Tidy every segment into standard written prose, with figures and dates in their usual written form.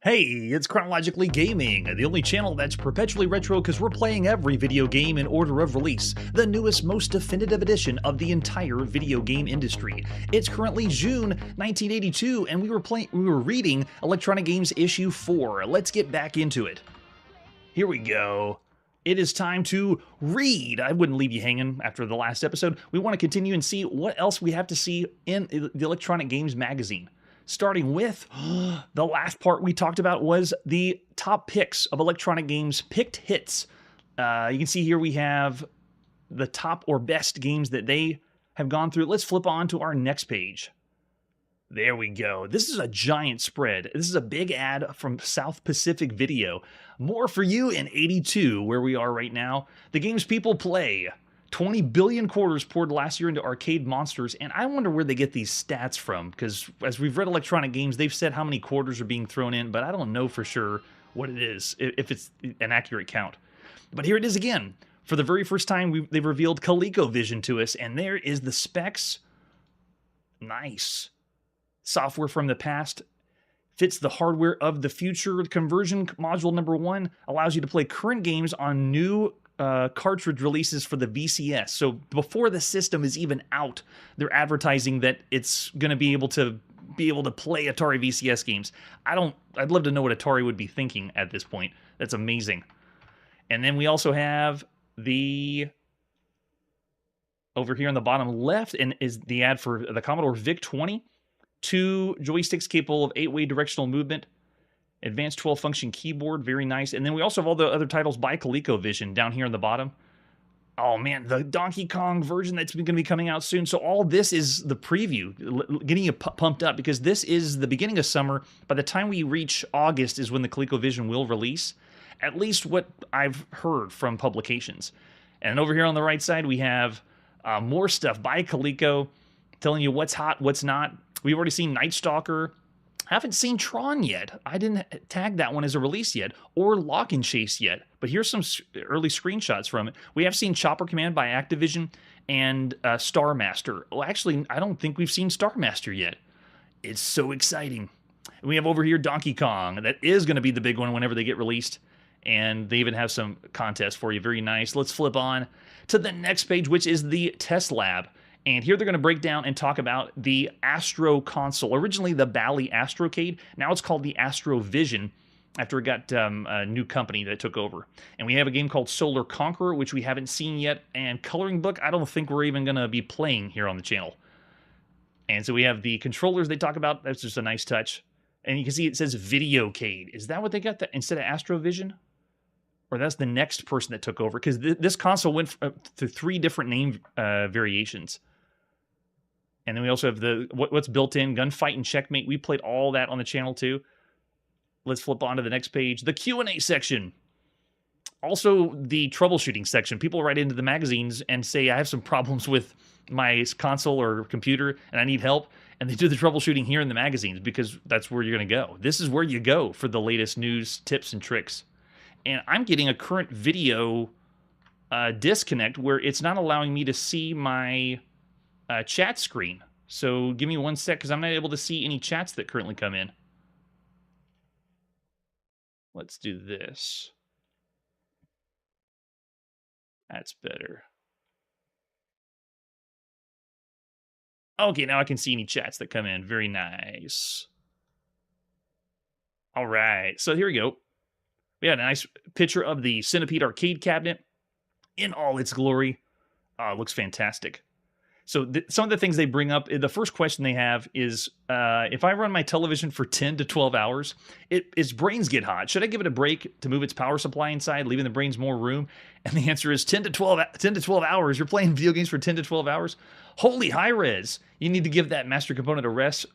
Hey, it's Chronologically Gaming, the only channel that's perpetually retro because we're playing every video game in order of release, the newest, most definitive edition of the entire video game industry. It's currently June 1982, and we were reading Electronic Games Issue 4. Let's get back into it. Here we go. It is time to read. I wouldn't leave you hanging after the last episode. We want to continue and see what else we have to see in the Electronic Games magazine. Starting with, the last part we talked about was the top picks of Electronic Games picked hits. You can see here we have the top or best games that they have gone through. Let's flip on to our next page. There we go. This is a giant spread. This is a big ad from South Pacific Video. More for you in 82, where we are right now. The games people play. 20 billion quarters poured last year into arcade monsters, and I wonder where they get these stats from, because as we've read Electronic Games, they've said how many quarters are being thrown in, but I don't know for sure what it is, if it's an accurate count. But here it is again. For the very first time, they've revealed ColecoVision to us, and there is the specs. Nice. Software from the past. Fits the hardware of the future. Conversion module number 1 allows you to play current games on new cartridge releases for the VCS. So before the system is even out, they're advertising that it's going to be able to be able to play Atari VCS games. I'd love to know what Atari would be thinking at this point. That's amazing. And then we also have over here on the bottom left, and is the ad for the Commodore VIC-20. 2 joysticks capable of 8-way directional movement. Advanced 12-function keyboard, very nice. And then we also have all the other titles by ColecoVision down here on the bottom. Oh man, the Donkey Kong version that's going to be coming out soon. So all this is the preview, getting you pumped up, because this is the beginning of summer. By the time we reach August is when the ColecoVision will release, at least what I've heard from publications. And over here on the right side, we have more stuff by Coleco, telling you what's hot, what's not. We've already seen Night Stalker. Haven't seen Tron yet. I didn't tag that one as a release yet, or Lock and Chase yet. But here's some early screenshots from it. We have seen Chopper Command by Activision and Star Master. Well, actually, I don't think we've seen Star Master yet. It's so exciting. And we have over here Donkey Kong. That is going to be the big one whenever they get released. And they even have some contests for you. Very nice. Let's flip on to the next page, which is the Test Lab. And here they're going to break down and talk about the Astro console. Originally the Bally Astrocade. Now it's called the Astrovision after it got a new company that took over. And we have a game called Solar Conqueror, which we haven't seen yet. And Coloring Book, I don't think we're even going to be playing here on the channel. And so we have the controllers they talk about. That's just a nice touch. And you can see it says Videocade. Is that what they got that instead of Astrovision? Or that's the next person that took over? Because this console went through 3 different name variations. And then we also have what's built in, Gunfight and Checkmate. We played all that on the channel too. Let's flip on to the next page. The Q&A section. Also the troubleshooting section. People write into the magazines and say, I have some problems with my console or computer and I need help. And they do the troubleshooting here in the magazines because that's where you're going to go. This is where you go for the latest news, tips, and tricks. And I'm getting a current video disconnect where it's not allowing me to see my chat screen. So give me 1 sec because I'm not able to see any chats that currently come in. Let's do this. That's better. Okay, now I can see any chats that come in. Very nice. All right, so here we go. We had a nice picture of the Centipede arcade cabinet in all its glory. It looks fantastic. So some of the things they bring up, the first question they have is, if I run my television for 10 to 12 hours, its brains get hot. Should I give it a break to move its power supply inside, leaving the brains more room? And the answer is 10 to 12 hours. You're playing video games for 10 to 12 hours? Holy high res. You need to give that master component a rest.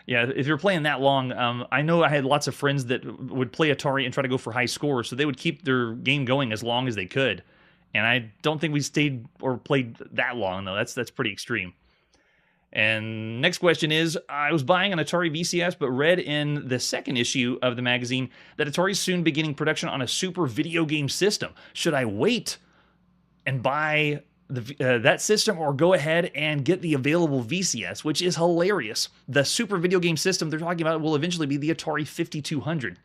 Yeah, if you're playing that long, I know I had lots of friends that would play Atari and try to go for high scores, so they would keep their game going as long as they could. And I don't think we stayed or played that long, though. That's pretty extreme. And next question is, I was buying an Atari VCS, but read in the second issue of the magazine that Atari's soon beginning production on a super video game system. Should I wait and buy that system or go ahead and get the available VCS, which is hilarious? The super video game system they're talking about will eventually be the Atari 5200.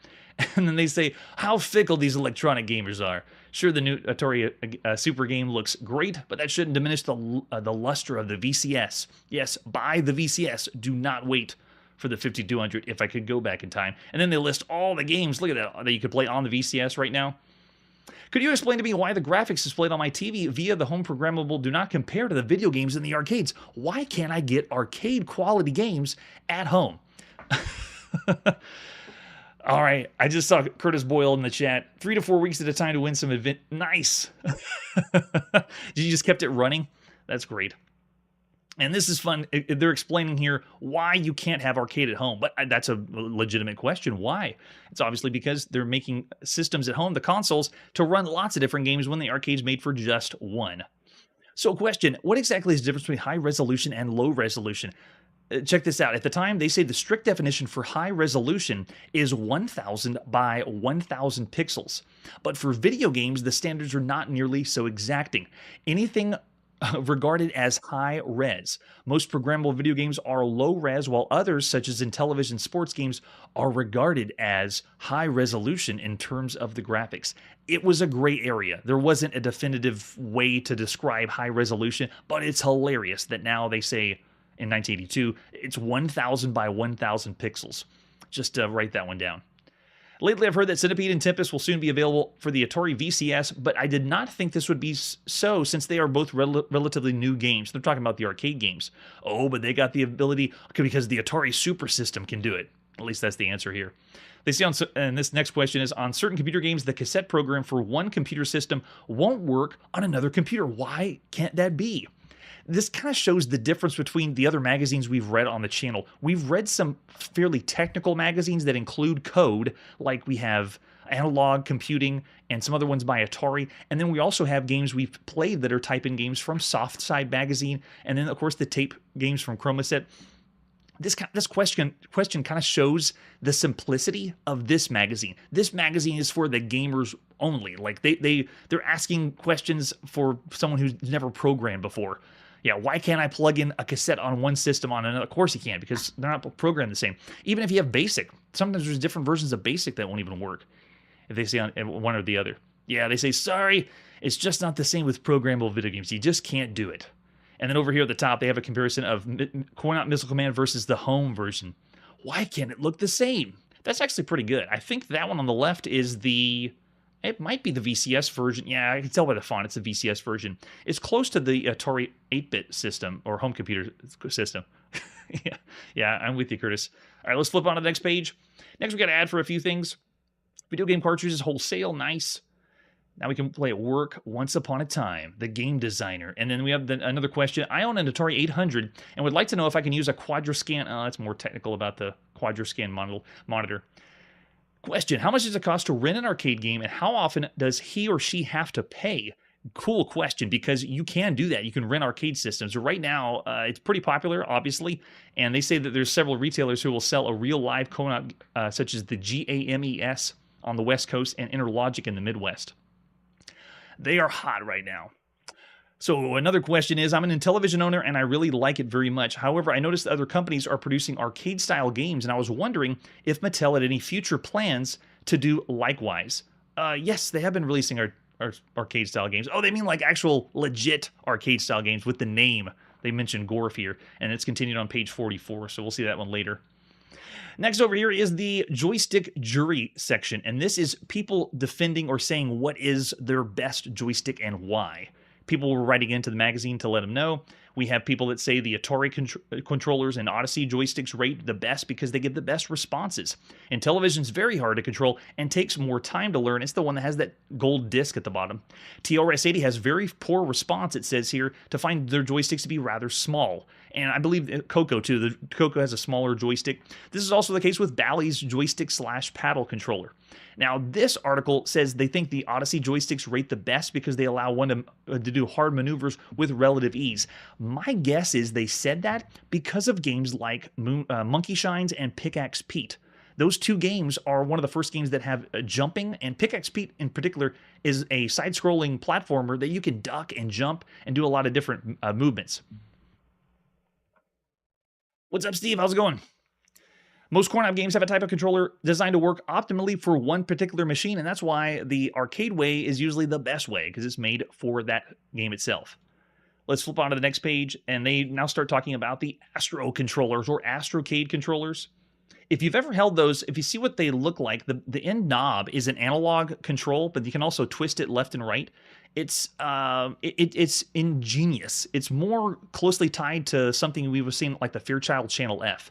And then they say how fickle these electronic gamers are. Sure, the new Atari Super game looks great, but that shouldn't diminish the luster of the VCS. Yes, buy the VCS. Do not wait for the 5200 if I could go back in time. And then they list all the games, look at that you could play on the VCS right now. Could you explain to me why the graphics displayed on my TV via the home programmable do not compare to the video games in the arcades? Why can't I get arcade quality games at home? All right, I just saw Curtis Boyle in the chat. 3 to 4 weeks at a time to win some event. Nice. You just kept it running? That's great. And this is fun. They're explaining here why you can't have arcade at home. But that's a legitimate question. Why? It's obviously because they're making systems at home, the consoles, to run lots of different games when the arcade's made for just one. So question, what exactly is the difference between high resolution and low resolution? Check this out. At the time, they say the strict definition for high resolution is 1000 by 1000 pixels. But for video games, the standards are not nearly so exacting. Anything regarded as high res. Most programmable video games are low res, while others, such as in television sports games, are regarded as high resolution in terms of the graphics. It was a gray area. There wasn't a definitive way to describe high resolution, but it's hilarious that now they say in 1982. It's 1,000 by 1,000 pixels. Just write that one down. Lately, I've heard that Centipede and Tempest will soon be available for the Atari VCS, but I did not think this would be so since they are both relatively new games. They're talking about the arcade games. Oh, but they got the ability because the Atari Super System can do it. At least that's the answer here. They say and this next question is, on certain computer games, the cassette program for one computer system won't work on another computer. Why can't that be? This kind of shows the difference between the other magazines we've read on the channel. We've read some fairly technical magazines that include code, like we have Analog Computing and some other ones by Atari. And then we also have games we've played that are type-in games from Soft Side Magazine. And then, of course, the tape games from Chromaset. This question kind of shows the simplicity of this magazine. This magazine is for the gamers only. Like they're asking questions for someone who's never programmed before. Yeah, why can't I plug in a cassette on one system on another? Of course you can't, because they're not programmed the same. Even if you have BASIC, sometimes there's different versions of BASIC that won't even work if they say on one or the other. Yeah, they say, sorry, it's just not the same with programmable video games. You just can't do it. And then over here at the top, they have a comparison of Coin-Op Missile Command versus the home version. Why can't it look the same? That's actually pretty good. I think that one on the left is it might be the VCS version. Yeah, I can tell by the font it's the VCS version. It's close to the Atari 8-bit system or home computer system. yeah, I'm with you, Curtis. All right, let's flip on to the next page. Next, we got to add for a few things. Video game cartridges wholesale, nice. Now we can play at work. Once upon a time, the game designer. And then we have another question. I own an Atari 800 and would like to know if I can use a Quadrascan. That's more technical about the Quadrascan monitor. Question, how much does it cost to rent an arcade game, and how often does he or she have to pay? Cool question, because you can do that. You can rent arcade systems. Right now, it's pretty popular, obviously, and they say that there's several retailers who will sell a real live Coin-Op, such as the GAMES on the West Coast and Interlogic in the Midwest. They are hot right now. So another question is, I'm an Intellivision owner and I really like it very much. However, I noticed that other companies are producing arcade-style games, and I was wondering if Mattel had any future plans to do likewise. Yes, they have been releasing our arcade-style games. Oh, they mean like actual legit arcade-style games with the name. They mentioned Gorf here, and it's continued on page 44, so we'll see that one later. Next over here is the joystick jury section, and this is people defending or saying what is their best joystick and why. People were writing into the magazine to let them know. We have people that say the Atari controllers and Odyssey joysticks rate the best because they give the best responses. Intellivision's very hard to control and takes more time to learn. It's the one that has that gold disc at the bottom. TRS-80 has very poor response, it says here, to find their joysticks to be rather small. And I believe Coco, too. The Coco has a smaller joystick. This is also the case with Bally's joystick/paddle controller. Now, this article says they think the Odyssey joysticks rate the best because they allow one to do hard maneuvers with relative ease. My guess is they said that because of games like Monkey Shines and Pickaxe Pete. Those two games are one of the first games that have jumping, and Pickaxe Pete in particular is a side-scrolling platformer that you can duck and jump and do a lot of different movements. What's up, Steve? How's it going? Most Coin-Op games have a type of controller designed to work optimally for one particular machine, and that's why the arcade way is usually the best way, because it's made for that game itself. Let's flip on to the next page, and they now start talking about the Astro controllers or Astrocade controllers. If you've ever held those, if you see what they look like, the end knob is an analog control, but you can also twist it left and right. It's ingenious. It's more closely tied to something we were seeing like the Fairchild Channel F.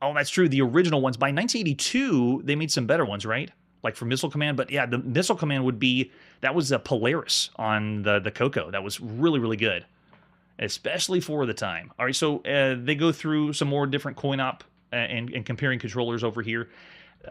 Oh, that's true. The original ones. By 1982, they made some better ones, right? Like for Missile Command. But yeah, the Missile Command would be, that was a Polaris on the Coco. That was really, really good, especially for the time. All right, so they go through some more different Coin-Op and comparing controllers over here.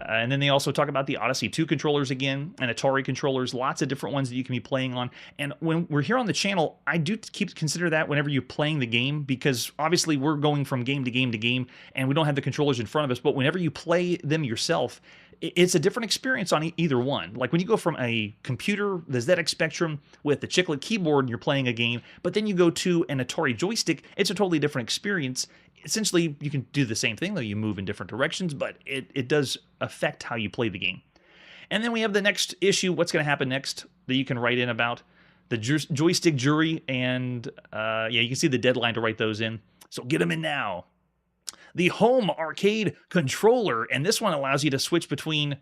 And then they also talk about the Odyssey 2 controllers again, and Atari controllers, lots of different ones that you can be playing on. And when we're here on the channel, I do consider that whenever you're playing the game, because obviously we're going from game to game to game, and we don't have the controllers in front of us, but whenever you play them yourself, it's a different experience on either one. Like when you go from a computer, the ZX Spectrum with the chiclet keyboard, and you're playing a game, but then you go to an Atari joystick, it's a totally different experience. Essentially, you can do the same thing, though you move in different directions, but it does affect how you play the game. And then we have the next issue, what's going to happen next, that you can write in about. The joystick jury, and yeah, you can see the deadline to write those in. So get them in now. The home arcade controller, and this one allows you to switch between,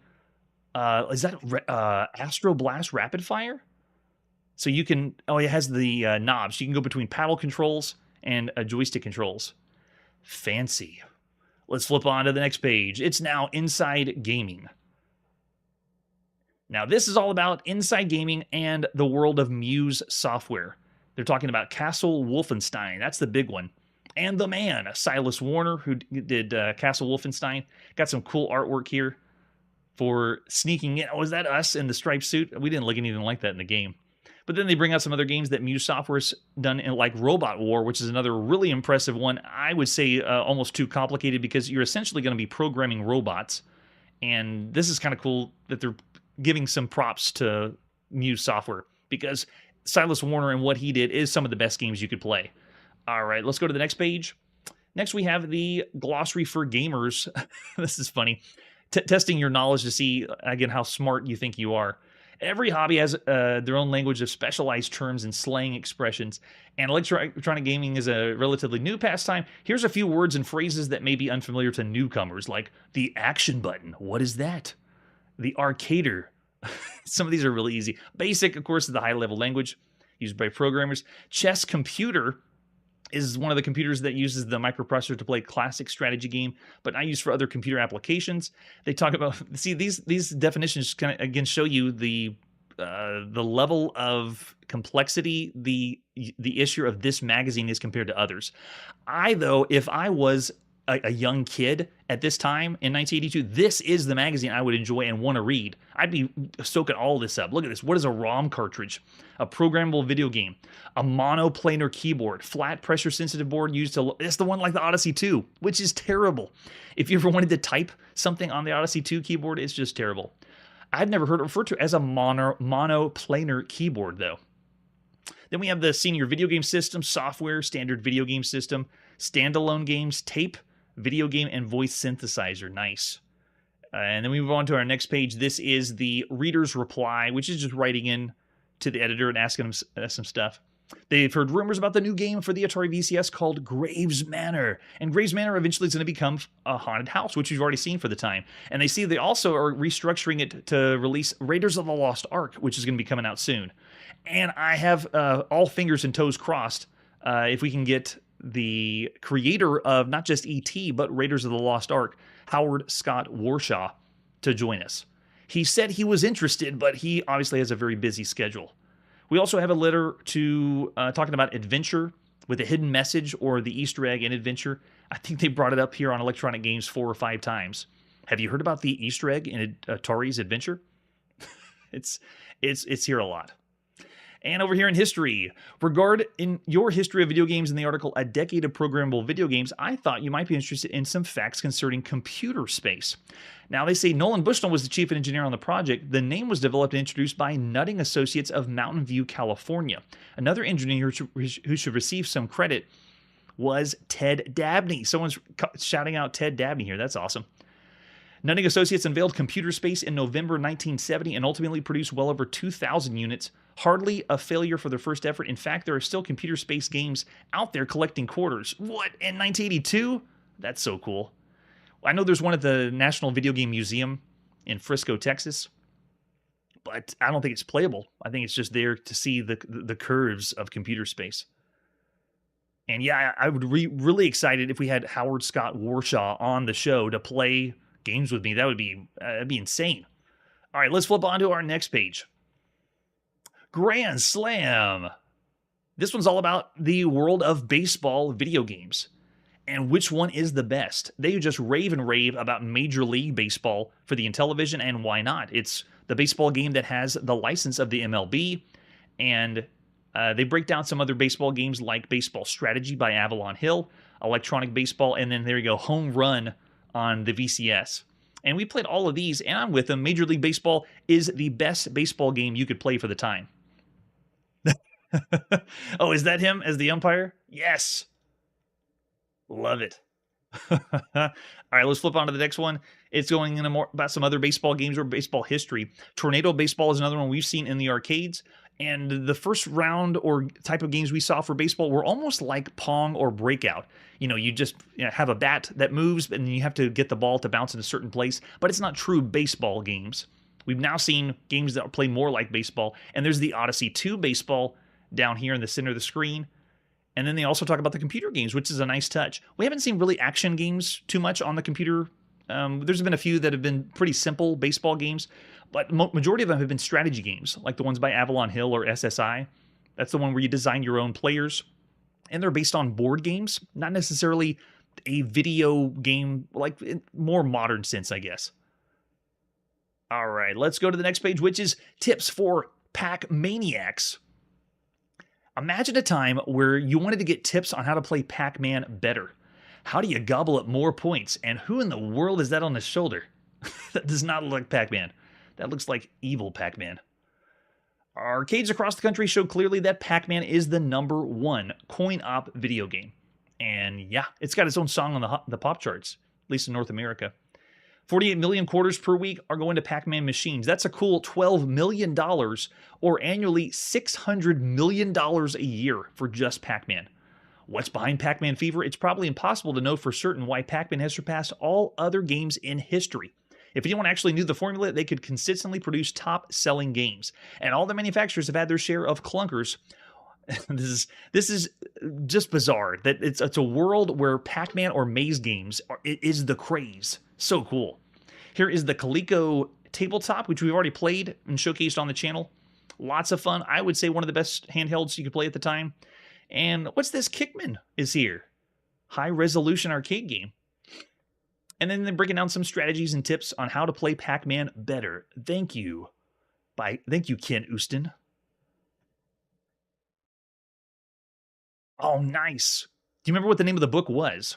is that Astro Blast Rapid Fire? So you can, oh, it has the knobs. You can go between paddle controls and joystick controls. Fancy. Let's flip on to the next page. It's now Inside Gaming. Now, this is all about Inside Gaming and the world of Muse software. They're talking about Castle Wolfenstein. That's the big one. And the man, Silas Warner, who did Castle Wolfenstein. Got some cool artwork here for sneaking in. Oh, is that us in the striped suit? We didn't look anything like that in the game. But then they bring out some other games that Muse Software's done, in, like Robot War, which is another really impressive one. I would say almost too complicated because you're essentially going to be programming robots. And this is kind of cool that they're giving some props to Muse Software because Silas Warner and what he did is some of the best games you could play. All right, let's go to the next page. Next, we have the glossary for gamers. This is funny. Testing your knowledge to see, again, how smart you think you are. Every hobby has their own language of specialized terms and slang expressions, and electronic gaming is a relatively new pastime. Here's a few words and phrases that may be unfamiliar to newcomers, like the action button. What is that? The arcader. Some of these are really easy. Basic, of course, is the high-level language used by programmers. Chess computer is one of the computers that uses the microprocessor to play classic strategy game, but not used for other computer applications. They talk about, see, these definitions kind of, again, show you the level of complexity the issue of this magazine is compared to others. Though, if I was a young kid at this time in 1982, this is the magazine I would enjoy and want to read. I'd be soaking all this up. Look at this. What is a ROM cartridge? A programmable video game. A monoplanar keyboard. Flat pressure sensitive board used to... It's the one like the Odyssey 2, which is terrible. If you ever wanted to type something on the Odyssey 2 keyboard, it's just terrible. I'd never heard it referred to as a monoplanar keyboard, though. Then we have the senior video game system, software, standard video game system, standalone games, tape, video game, and voice synthesizer. Nice. And then we move on to our next page. This is the reader's reply, which is just writing in to the editor and asking them some stuff. They've heard rumors about the new game for the Atari VCS called Graves Manor. And Graves Manor eventually is going to become a haunted house, which we've already seen for the time. And they see they also are restructuring it to release Raiders of the Lost Ark, which is going to be coming out soon. And I have all fingers and toes crossed if we can get the creator of not just E.T., but Raiders of the Lost Ark, Howard Scott Warshaw, to join us. He said he was interested, but he obviously has a very busy schedule. We also have a letter to talking about adventure with a hidden message or the Easter egg in adventure. I think they brought it up here on Electronic Games 4 or 5 times. Have you heard about the Easter egg in Atari's adventure? It's here a lot. And over here in history, in your history of video games in the article, A Decade of Programmable Video Games, I thought you might be interested in some facts concerning computer space. Now, they say Nolan Bushnell was the chief engineer on the project. The name was developed and introduced by Nutting Associates of Mountain View, California. Another engineer who should receive some credit was Ted Dabney. Someone's shouting out Ted Dabney here. That's awesome. Nutting Associates unveiled Computer Space in November 1970 and ultimately produced well over 2,000 units. Hardly a failure for their first effort. In fact, there are still Computer Space games out there collecting quarters. What, in 1982? That's so cool. I know there's one at the National Video Game Museum in Frisco, Texas, but I don't think it's playable. I think it's just there to see the curves of Computer Space. And yeah, I would be really excited if we had Howard Scott Warshaw on the show to play games with me. That would be that'd be insane. All right, let's flip on to our next page. Grand Slam. This one's all about the world of baseball video games and which one is the best. They just rave and rave about Major League Baseball for the Intellivision, and why not? It's the baseball game that has the license of the MLB, and they break down some other baseball games like Baseball Strategy by Avalon Hill, Electronic Baseball, and then there you go, Home Run on the VCS. And we played all of these, and I'm with them. Major League Baseball is the best baseball game you could play for the time. Oh, is that him as the umpire? Yes. Love it. All right, let's flip on to the next one. It's going into more about some other baseball games or baseball history. Tornado Baseball is another one we've seen in the arcades. And the first round or type of games we saw for baseball were almost like Pong or Breakout. You just have a bat that moves, and you have to get the ball to bounce in a certain place, but it's not true baseball games. We've now seen games that play more like baseball, and there's the Odyssey 2 baseball down here in the center of the screen. And then they also talk about the computer games, which is a nice touch. We haven't seen really action games too much on the computer. There's been a few that have been pretty simple baseball games, but majority of them have been strategy games, like the ones by Avalon Hill or SSI. That's the one where you design your own players, and they're based on board games, not necessarily a video game, like in more modern sense, I guess. All right, let's go to the next page, which is tips for Pac Maniacs. Imagine a time where you wanted to get tips on how to play Pac-Man better. How do you gobble up more points? And who in the world is that on his shoulder? That does not look like Pac-Man. That looks like evil Pac-Man. Arcades across the country show clearly that Pac-Man is the #1 coin-op video game. And yeah, it's got its own song on the pop charts, at least in North America. 48 million quarters per week are going to Pac-Man machines. That's a cool $12 million, or annually $600 million a year for just Pac-Man. What's behind Pac-Man fever? It's probably impossible to know for certain why Pac-Man has surpassed all other games in history. If anyone actually knew the formula, they could consistently produce top-selling games. And all the manufacturers have had their share of clunkers. This is just bizarre that it's a world where Pac-Man or maze games is the craze. So cool. Here is the Coleco tabletop, which we've already played and showcased on the channel. Lots of fun. I would say one of the best handhelds you could play at the time. And what's this? Kickman is here. High-resolution arcade game. And then they're breaking down some strategies and tips on how to play Pac-Man better. Thank you. Thank you, Ken Uston. Oh, nice. Do you remember what the name of the book was?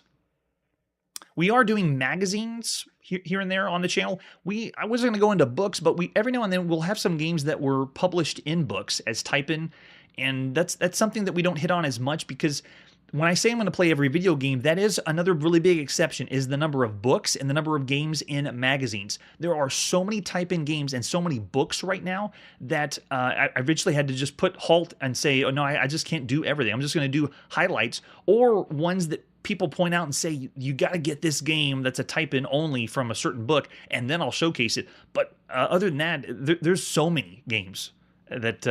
We are doing magazines here and there on the channel. I wasn't going to go into books, but every now and then we'll have some games that were published in books as type-in, and that's something that we don't hit on as much, because when I say I'm going to play every video game, that is another really big exception, is the number of books and the number of games in magazines. There are so many type-in games and so many books right now that I eventually had to just put halt and say, oh no, I just can't do everything. I'm just going to do highlights, or ones that people point out and say, you got to get this game that's a type-in only from a certain book, and then I'll showcase it. But other than that, there's so many games that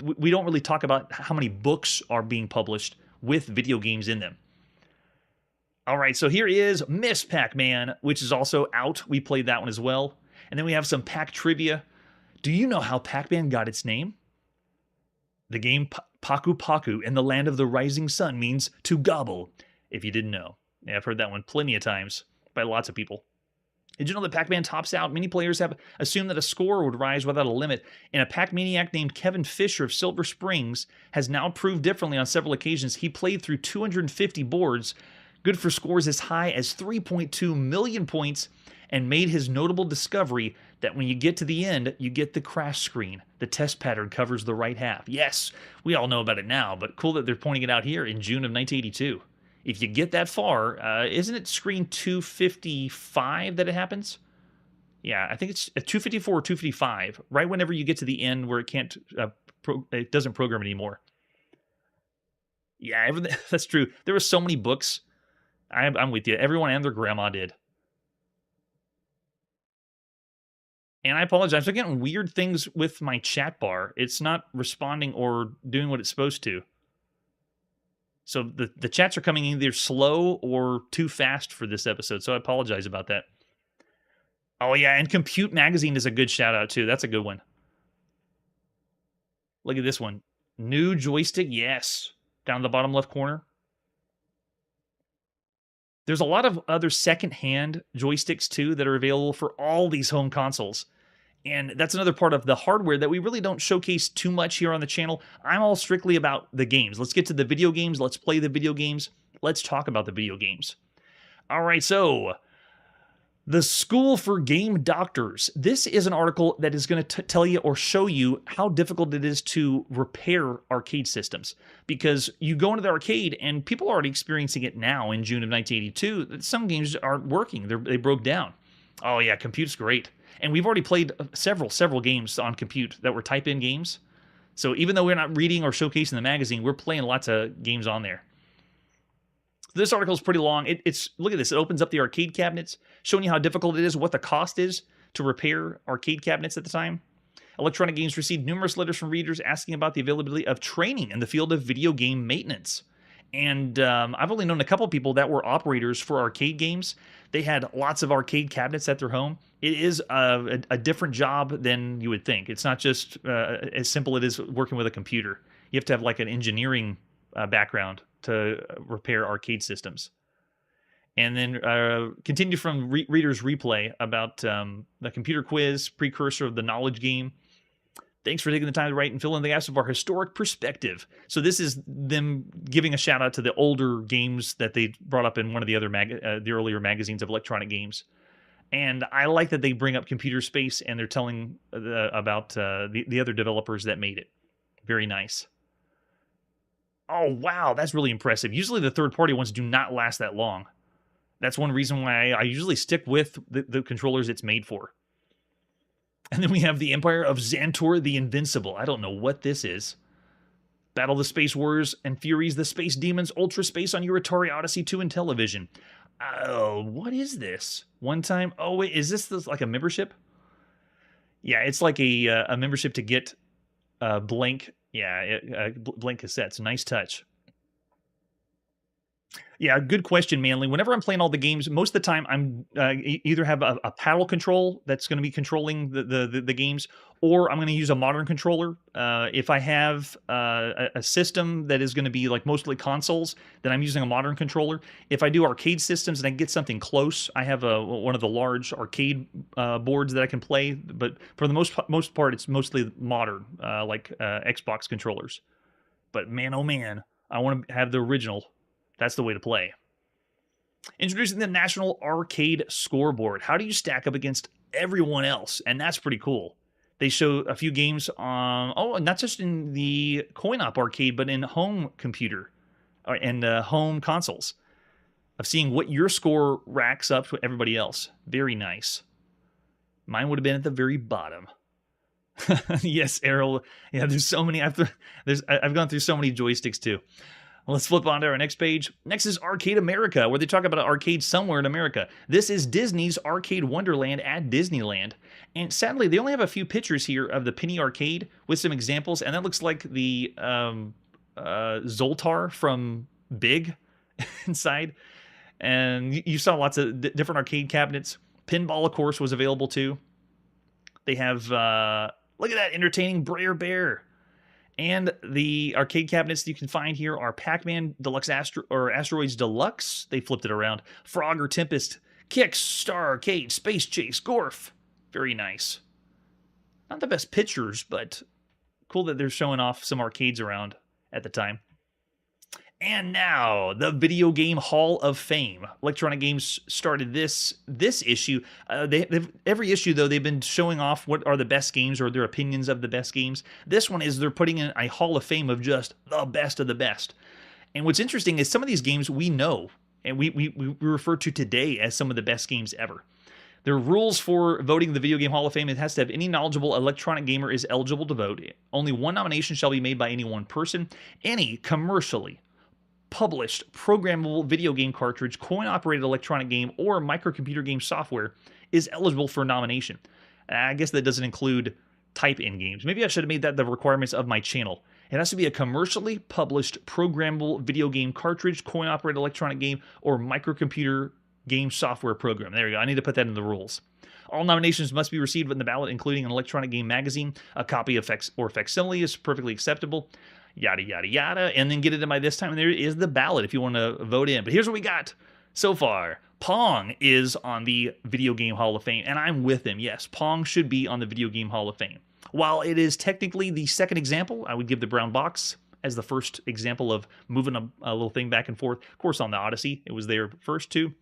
we don't really talk about how many books are being published with video games in them. All right, so here is Miss Pac-Man, which is also out. We played that one as well. And then we have some Pac trivia. Do you know how Pac-Man got its name? The game Paku Paku in the land of the rising sun means to gobble, if you didn't know. Yeah, I've heard that one plenty of times by lots of people. Did you know that Pac-Man tops out? Many players have assumed that a score would rise without a limit, and a Pac-Maniac named Kevin Fisher of Silver Springs has now proved differently on several occasions. He played through 250 boards, good for scores as high as 3.2 million points, and made his notable discovery that when you get to the end, you get the crash screen. The test pattern covers the right half. Yes, we all know about it now, but cool that they're pointing it out here in June of 1982. If you get that far, isn't it screen 255 that it happens? Yeah, I think it's 254 or 255, right whenever you get to the end where it can't, it doesn't program anymore. Yeah, that's true. There were so many books. I'm with you. Everyone and their grandma did. And I apologize. I'm getting weird things with my chat bar. It's not responding or doing what it's supposed to. So the chats are coming either slow or too fast for this episode, so I apologize about that. Oh yeah, and Compute Magazine is a good shout out too. That's a good one. Look at this one. New joystick, yes. Down in the bottom left corner. There's a lot of other second-hand joysticks too that are available for all these home consoles. And that's another part of the hardware that we really don't showcase too much here on the channel. I'm all strictly about the games. Let's get to the video games. Let's play the video games. Let's talk about the video games. All right, so the School for Game Doctors. This is an article that is going to tell you or show you how difficult it is to repair arcade systems. Because you go into the arcade and people are already experiencing it now in June of 1982. That some games aren't working. They broke down. Oh yeah, Compute's great. And we've already played several games on Compute that were type-in games. So even though we're not reading or showcasing the magazine, we're playing lots of games on there. This article is pretty long. It's look at this. It opens up the arcade cabinets, showing you how difficult it is, what the cost is to repair arcade cabinets at the time. Electronic Games received numerous letters from readers asking about the availability of training in the field of video game maintenance. And I've only known a couple people that were operators for arcade games. They had lots of arcade cabinets at their home. It is a different job than you would think. It's not just as simple as it is working with a computer. You have to have like an engineering background to repair arcade systems. And then continue from Reader's Replay about the computer quiz, precursor of the knowledge game. Thanks for taking the time to write and fill in the gaps of our historic perspective. So this is them giving a shout out to the older games that they brought up in one of the other the earlier magazines of electronic games. And I like that they bring up Computer Space and they're telling about the other developers that made it. Very nice. Oh, wow, that's really impressive. Usually the third-party ones do not last that long. That's one reason why I usually stick with the controllers it's made for. And then we have the Empire of Xantor the Invincible. I don't know what this is. Battle the Space Warriors and Furies, the Space Demons, Ultra Space on your Atari Odyssey 2 and television. Oh, what is this? One time... Oh, wait, is this like a membership? Yeah, it's like a membership to get blank... Yeah, blank cassettes. Nice touch. Yeah, good question, Manly. Whenever I'm playing all the games, most of the time I'm either have a paddle control that's going to be controlling the games, or I'm going to use a modern controller. If I have a system that is going to be like mostly consoles, then I'm using a modern controller. If I do arcade systems and I get something close, I have one of the large arcade boards that I can play. But for the most part, it's mostly modern, like Xbox controllers. But man, oh man, I want to have the original. That's the way to play. Introducing the National Arcade Scoreboard. How do you stack up against everyone else? And that's pretty cool. They show a few games on, not just in the coin-op arcade, but in home computer and home consoles of seeing what your score racks up to everybody else. Very nice. Mine would have been at the very bottom. Yes, Errol. Yeah, there's so many. I've gone through so many joysticks too. Let's flip on to our next page. Next is Arcade America, where they talk about an arcade somewhere in America. This is Disney's Arcade Wonderland at Disneyland. And sadly, they only have a few pictures here of the Penny Arcade with some examples, and that looks like the Zoltar from Big inside. And you saw lots of different arcade cabinets. Pinball, of course, was available too. They have, look at that entertaining Brer Bear. And the arcade cabinets that you can find here are Pac-Man Deluxe Asteroids Deluxe. They flipped it around. Frogger Tempest, Kix, Star Arcade, Space Chase, Gorf. Very nice. Not the best pictures, but cool that they're showing off some arcades around at the time. And now, the Video Game Hall of Fame. Electronic Games started this issue. Every issue, though, they've been showing off what are the best games or their opinions of the best games. This one is they're putting in a Hall of Fame of just the best of the best. And what's interesting is some of these games we know, and we refer to today as some of the best games ever. There are rules for voting the Video Game Hall of Fame. It has to have any knowledgeable electronic gamer is eligible to vote. Only one nomination shall be made by any one person. Any commercially published programmable video game cartridge, coin-operated electronic game, or microcomputer game software is eligible for nomination. I guess that doesn't include type-in games. Maybe I should have made that the requirements of my channel. It has to be a commercially published programmable video game cartridge, coin-operated electronic game, or microcomputer game software program. There we go. I need to put that in the rules. All nominations must be received in the ballot, including an electronic game magazine. A copy of facsimile is perfectly acceptable. Yada, yada, yada, and then get it in by this time. And there is the ballot if you want to vote in. But here's what we got so far. Pong is on the Video Game Hall of Fame, and I'm with him. Yes, Pong should be on the Video Game Hall of Fame. While it is technically the second example, I would give the brown box as the first example of moving a little thing back and forth. Of course, on the Odyssey, it was there first too.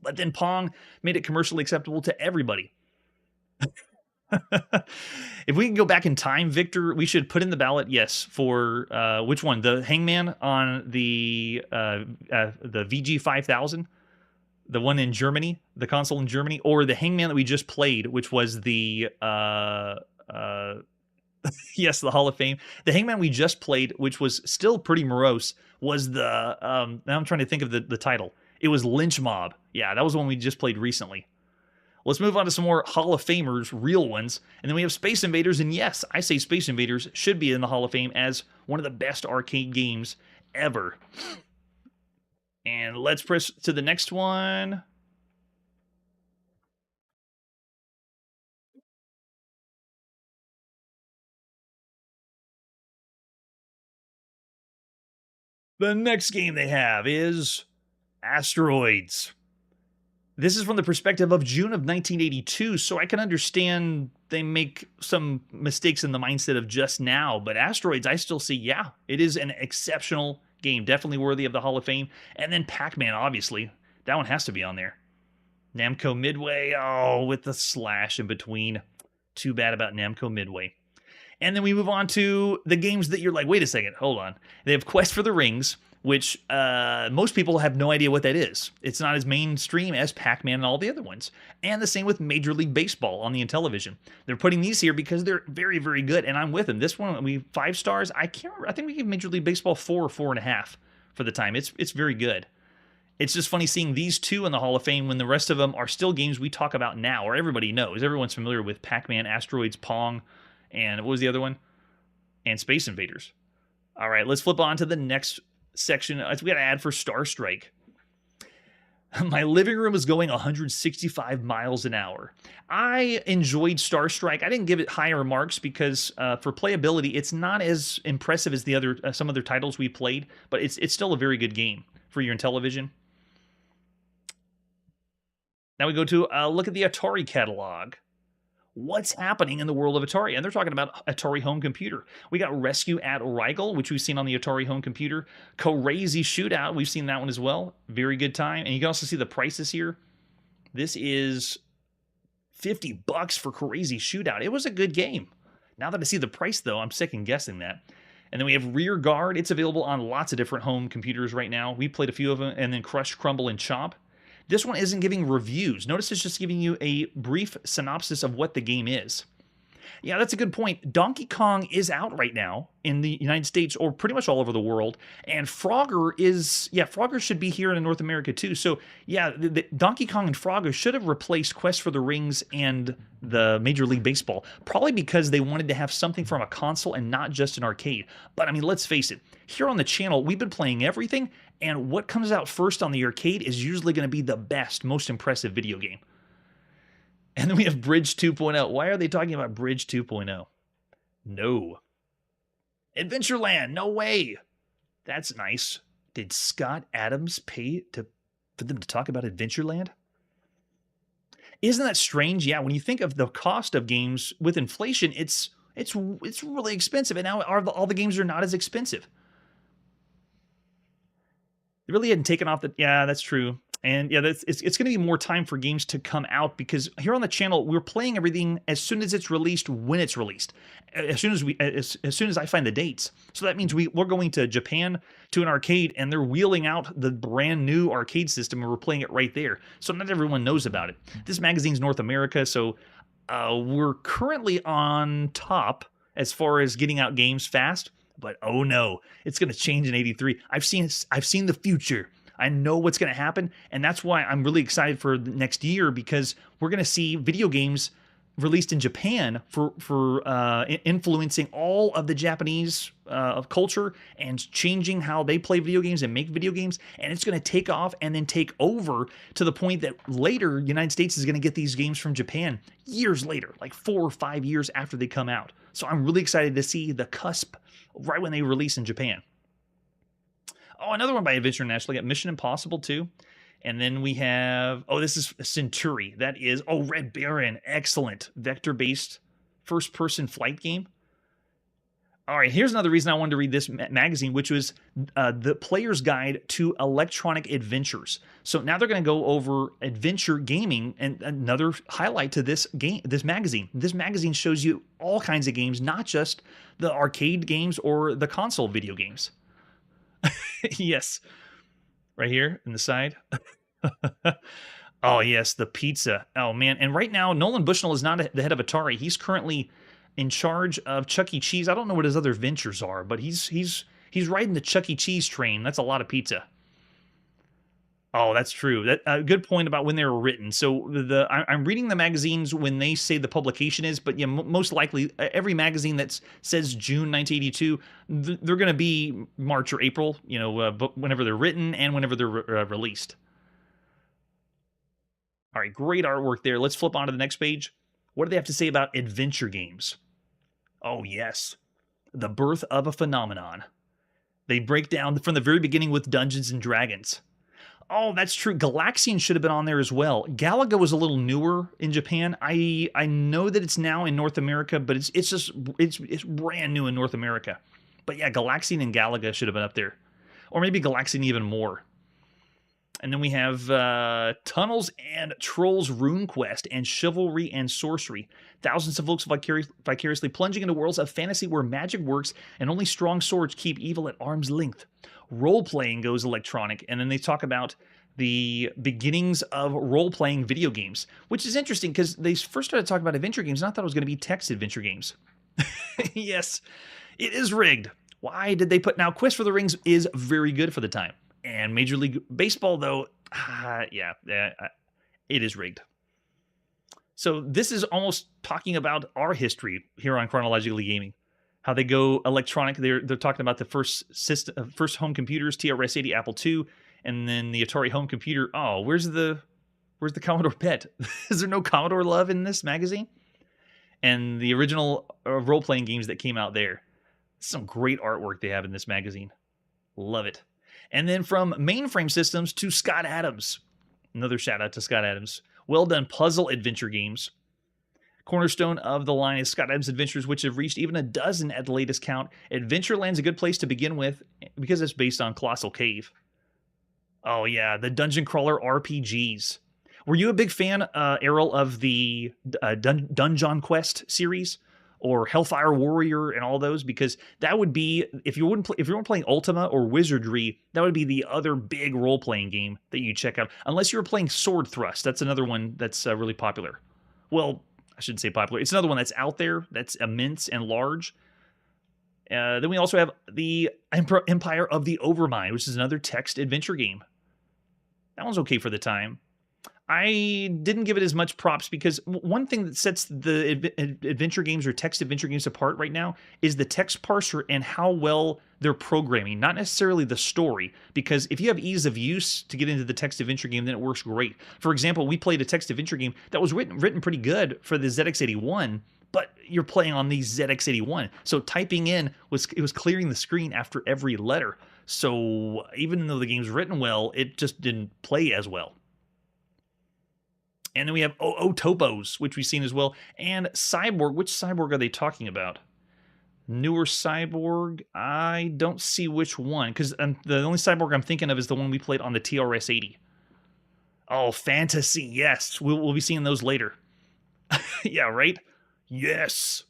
But then Pong made it commercially acceptable to everybody. If we can go back in time, Victor, we should put in the ballot, yes, for which one? The Hangman on the VG5000, the one in Germany, the console in Germany, or the Hangman that we just played, which was the Yes, the Hall of Fame. The Hangman we just played, which was still pretty morose, was the now I'm trying to think of the title. It was Lynch Mob. Yeah, that was one we just played recently. Let's move on to some more Hall of Famers, real ones. And then we have Space Invaders, and yes, I say Space Invaders should be in the Hall of Fame as one of the best arcade games ever. And let's press to the next one. The next game they have is Asteroids. This is from the perspective of June of 1982, so I can understand they make some mistakes in the mindset of just now. But Asteroids, I still see, yeah, it is an exceptional game, definitely worthy of the Hall of Fame. And then Pac-Man, obviously, that one has to be on there. Namco Midway, oh, with the slash in between. Too bad about Namco Midway. And then we move on to the games that you're like, wait a second, hold on. They have Quest for the Rings, which most people have no idea what that is. It's not as mainstream as Pac-Man and all the other ones. And the same with Major League Baseball on the Intellivision. They're putting these here because they're very, very good, and I'm with them. This one, 5 stars. I can't remember. I think we give Major League Baseball 4 or 4.5 for the time. It's very good. It's just funny seeing these two in the Hall of Fame when the rest of them are still games we talk about now, or everybody knows. Everyone's familiar with Pac-Man, Asteroids, Pong, and what was the other one? And Space Invaders. All right, let's flip on to the next section. We got an ad for Star Strike. My living room is going 165 miles an hour. I enjoyed Star Strike. I didn't give it higher marks because for playability, it's not as impressive as the other some other titles we played, but it's still a very good game for your Intellivision. Now we go to look at the Atari catalog. What's happening in the world of Atari? And they're talking about Atari home computer. We got Rescue at Rigel, which we've seen on the Atari home computer. Crazy Shootout, we've seen that one as well. Very good time. And you can also see the prices here. This is $50 for Crazy Shootout. It was a good game. Now that I see the price, though, I'm second guessing that. And then we have Rear Guard. It's available on lots of different home computers right now. We played a few of them. And then Crush, Crumble, and Chomp. This one isn't giving reviews. Notice it's just giving you a brief synopsis of what the game is. Yeah, that's a good point. Donkey Kong is out right now in the United States or pretty much all over the world. And Frogger Frogger should be here in North America too. So yeah, the Donkey Kong and Frogger should have replaced Quest for the Rings and the Major League Baseball. Probably because they wanted to have something from a console and not just an arcade. But I mean, let's face it. Here on the channel, we've been playing everything. And what comes out first on the arcade is usually going to be the best, most impressive video game. And then we have Bridge 2.0. Why are they talking about Bridge 2.0? No. Adventureland, no way. That's nice. Did Scott Adams pay for them to talk about Adventureland? Isn't that strange? Yeah, when you think of the cost of games with inflation, it's really expensive. And now all the games are not as expensive. They really hadn't taken off the... Yeah, that's true. And yeah, it's going to be more time for games to come out because here on the channel, we're playing everything as soon as it's released, when it's released, as soon as I find the dates. So that means we're going to Japan to an arcade and they're wheeling out the brand new arcade system and we're playing it right there. So not everyone knows about it. This magazine's North America, so we're currently on top as far as getting out games fast. But oh no, it's going to change in '83. I've seen the future. I know what's going to happen, and that's why I'm really excited for the next year because we're going to see video games released in Japan for influencing all of the Japanese culture and changing how they play video games and make video games, and it's going to take off and then take over to the point that later United States is going to get these games from Japan years later, like 4 or 5 years after they come out. So I'm really excited to see the cusp right when they release in Japan. Oh, another one by Adventure National. We got Mission Impossible 2. And then we have, this is Centuri. That is, Red Baron. Excellent. Vector-based first-person flight game. All right, here's another reason I wanted to read this magazine, which was the Player's Guide to Electronic Adventures. So now they're going to go over adventure gaming, and another highlight to this magazine. This magazine shows you all kinds of games, not just the arcade games or the console video games. Yes. Right here in the side. Oh, yes, the pizza. Oh, man. And right now, Nolan Bushnell is not the head of Atari. He's currently in charge of Chuck E. Cheese. I don't know what his other ventures are, but he's riding the Chuck E. Cheese train. That's a lot of pizza. Oh, that's true. That good point about when they were written. So I'm reading the magazines when they say the publication is, but yeah, most likely every magazine that says June 1982, they're going to be March or April. But whenever they're written and whenever they're released. All right, great artwork there. Let's flip on to the next page. What do they have to say about adventure games? Oh yes, the birth of a phenomenon. They break down from the very beginning with Dungeons and Dragons. Oh, that's true. Galaxian should have been on there as well. Galaga was a little newer in Japan. I know that it's now in North America, but it's brand new in North America. But yeah, Galaxian and Galaga should have been up there, or maybe Galaxian even more. And then we have Tunnels and Trolls Rune Quest and Chivalry and Sorcery. Thousands of folks vicariously plunging into worlds of fantasy where magic works and only strong swords keep evil at arm's length. Role-playing goes electronic, and then they talk about the beginnings of role-playing video games, which is interesting because they first started talking about adventure games, and I thought it was going to be text adventure games. Yes, it is rigged. Why did they put... Now, Quest for the Rings is very good for the time. And Major League Baseball, though, it is rigged. So this is almost talking about our history here on Chronologically Gaming. How they go electronic. They're talking about the first home computers, TRS-80, Apple II, and then the Atari home computer. Oh, where's the Commodore PET? Is there no Commodore love in this magazine? And the original role-playing games that came out there. Some great artwork they have in this magazine. Love it. And then from Mainframe Systems to Scott Adams. Another shout out to Scott Adams. Well done puzzle adventure games. Cornerstone of the line is Scott Adams Adventures, which have reached even a dozen at the latest count. Adventureland's a good place to begin with because it's based on Colossal Cave. Oh yeah, the dungeon crawler RPGs. Were you a big fan, Errol, of the Dungeon Quest series? Or Hellfire Warrior and all those, because that would be, if you weren't playing Ultima or Wizardry, that would be the other big role-playing game that you check out. Unless you were playing Sword Thrust, that's another one that's really popular. Well, I shouldn't say popular. It's another one that's out there, that's immense and large. Then we also have the Empire of the Overmind, which is another text adventure game. That one's okay for the time. I didn't give it as much props because one thing that sets the adventure games or text adventure games apart right now is the text parser and how well they're programming, not necessarily the story. Because if you have ease of use to get into the text adventure game, then it works great. For example, we played a text adventure game that was written pretty good for the ZX81, but you're playing on the ZX81. So typing in was clearing the screen after every letter. So even though the game's written well, it just didn't play as well. And then we have Topos, which we've seen as well. And Cyborg. Which Cyborg are they talking about? Newer Cyborg? I don't see which one. Because the only Cyborg I'm thinking of is the one we played on the TRS-80. Oh, Fantasy. Yes. We'll be seeing those later. Yeah, right? Yes.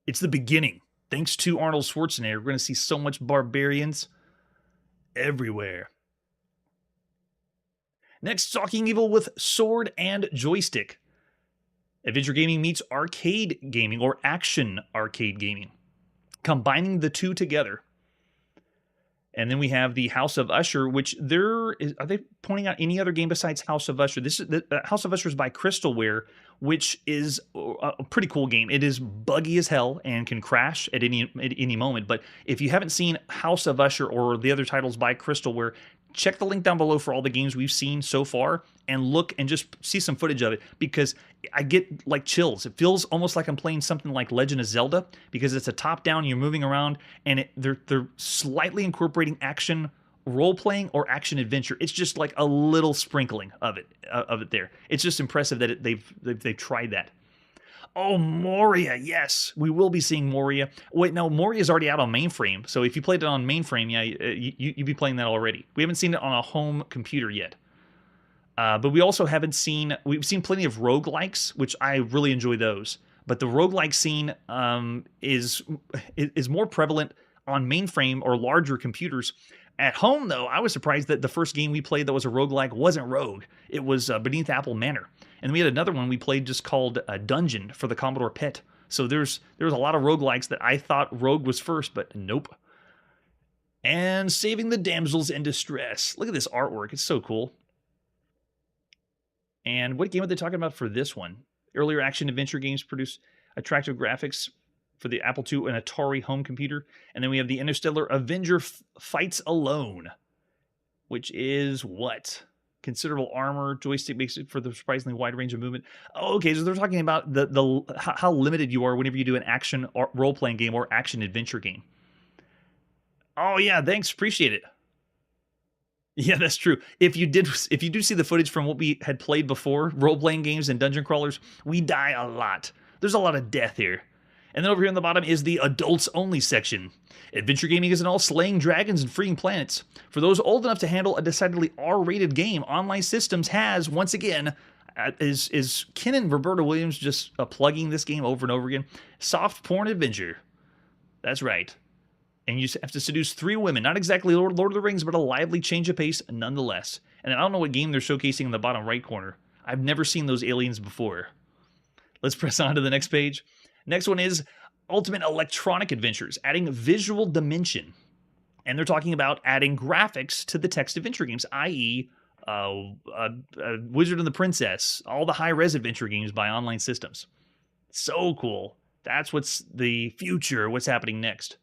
It's the beginning. Thanks to Arnold Schwarzenegger, we're going to see so much barbarians everywhere. Next, Stalking Evil with Sword and Joystick. Adventure gaming meets arcade gaming or action arcade gaming. Combining the two together. And then we have the House of Usher, which are they pointing out any other game besides House of Usher? This is the House of Usher is by Crystalware, which is a pretty cool game. It is buggy as hell and can crash at any moment. But if you haven't seen House of Usher or the other titles by Crystalware, check the link down below for all the games we've seen so far and look and just see some footage of it because I get like chills. It feels almost like I'm playing something like Legend of Zelda because it's a top-down, you're moving around, and they're slightly incorporating action role-playing or action-adventure. It's just like a little sprinkling of it there. It's just impressive that they've tried that. Oh, Moria, yes. We will be seeing Moria. Wait, no, Moria is already out on mainframe. So if you played it on mainframe, yeah, you'd be playing that already. We haven't seen it on a home computer yet. But we also haven't seen... We've seen plenty of roguelikes, which I really enjoy those. But the roguelike scene is more prevalent on mainframe or larger computers. At home, though, I was surprised that the first game we played that was a roguelike wasn't Rogue. It was Beneath Apple Manor. And we had another one we played just called Dungeon for the Commodore PET. So there's a lot of roguelikes that I thought Rogue was first, but nope. And Saving the Damsels in Distress. Look at this artwork. It's so cool. And what game are they talking about for this one? Earlier action-adventure games produce attractive graphics for the Apple II and Atari home computer. And then we have the Interstellar Avenger Fights Alone, which is what? Considerable armor, joystick makes it for the surprisingly wide range of movement. Oh, okay, so they're talking about how limited you are whenever you do an action or role-playing game or action-adventure game. Oh yeah, thanks, appreciate it. Yeah, that's true. If you do see the footage from what we had played before, role-playing games and dungeon crawlers, we die a lot. There's a lot of death here. And then over here on the bottom is the adults only section. Adventure gaming isn't all slaying dragons and freeing planets. For those old enough to handle a decidedly R-rated game, Online Systems has, once again, is Ken and Roberta Williams just plugging this game over and over again? Soft porn adventure. That's right. And you have to seduce 3 women. Not exactly Lord of the Rings, but a lively change of pace nonetheless. And I don't know what game they're showcasing in the bottom right corner. I've never seen those aliens before. Let's press on to the next page. Next one is Ultimate Electronic Adventures, adding visual dimension. And they're talking about adding graphics to the text adventure games, i.e., Wizard and the Princess, all the high-res adventure games by Online Systems. So cool. That's what's the future, what's happening next.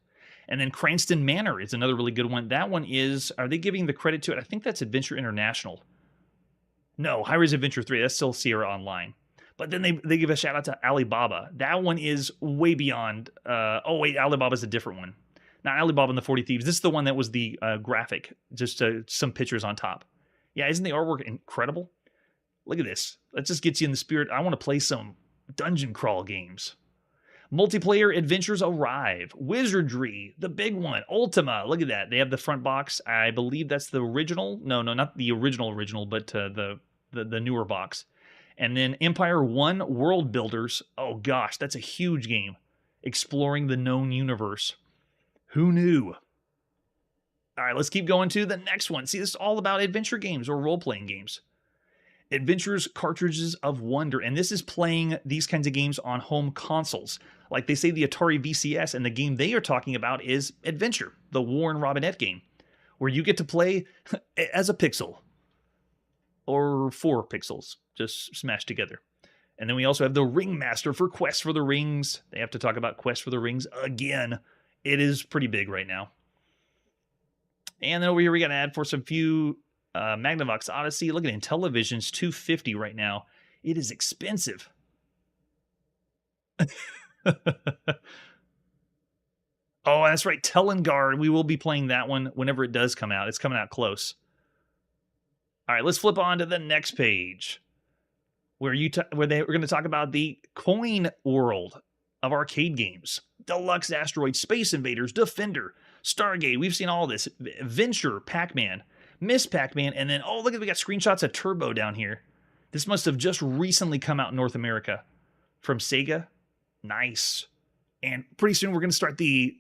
And then Cranston Manor is another really good one. That one is, are they giving the credit to it? I think that's Adventure International. No, High-Res Adventure 3, that's still Sierra Online. But then they give a shout out to Alibaba. That one is way beyond, oh wait, Alibaba's a different one. Not Alibaba and the 40 Thieves. This is the one that was the graphic, just some pictures on top. Yeah, isn't the artwork incredible? Look at this. That just gets you in the spirit. I want to play some dungeon crawl games. Multiplayer adventures arrive. Wizardry, the big one. Ultima, look at that. They have the front box. I believe that's the original. No, not the original, but the newer box. And then Empire 1 World Builders. Oh gosh, that's a huge game. Exploring the known universe. Who knew? All right, let's keep going to the next one. See, this is all about adventure games or role-playing games. Adventures Cartridges of Wonder. And this is playing these kinds of games on home consoles. Like they say the Atari VCS, and the game they are talking about is Adventure, the Warren Robinette game, where you get to play as a pixel. Or 4 pixels, just smashed together. And then we also have the Ringmaster for Quest for the Rings. They have to talk about Quest for the Rings again. It is pretty big right now. And then over here we got an ad for some few Magnavox Odyssey. Look at Intellivision's $250 right now. It is expensive. Oh, that's right. Telengard. We will be playing that one whenever it does come out. It's coming out close. All right, let's flip on to the next page, where we're going to talk about the coin world of arcade games. Deluxe Asteroid, Space Invaders, Defender, Stargate. We've seen all this. Venture, Pac-Man, Miss Pac-Man, and then, oh, look at, we got screenshots of Turbo down here. This must have just recently come out in North America from Sega. Nice. And pretty soon we're going to start the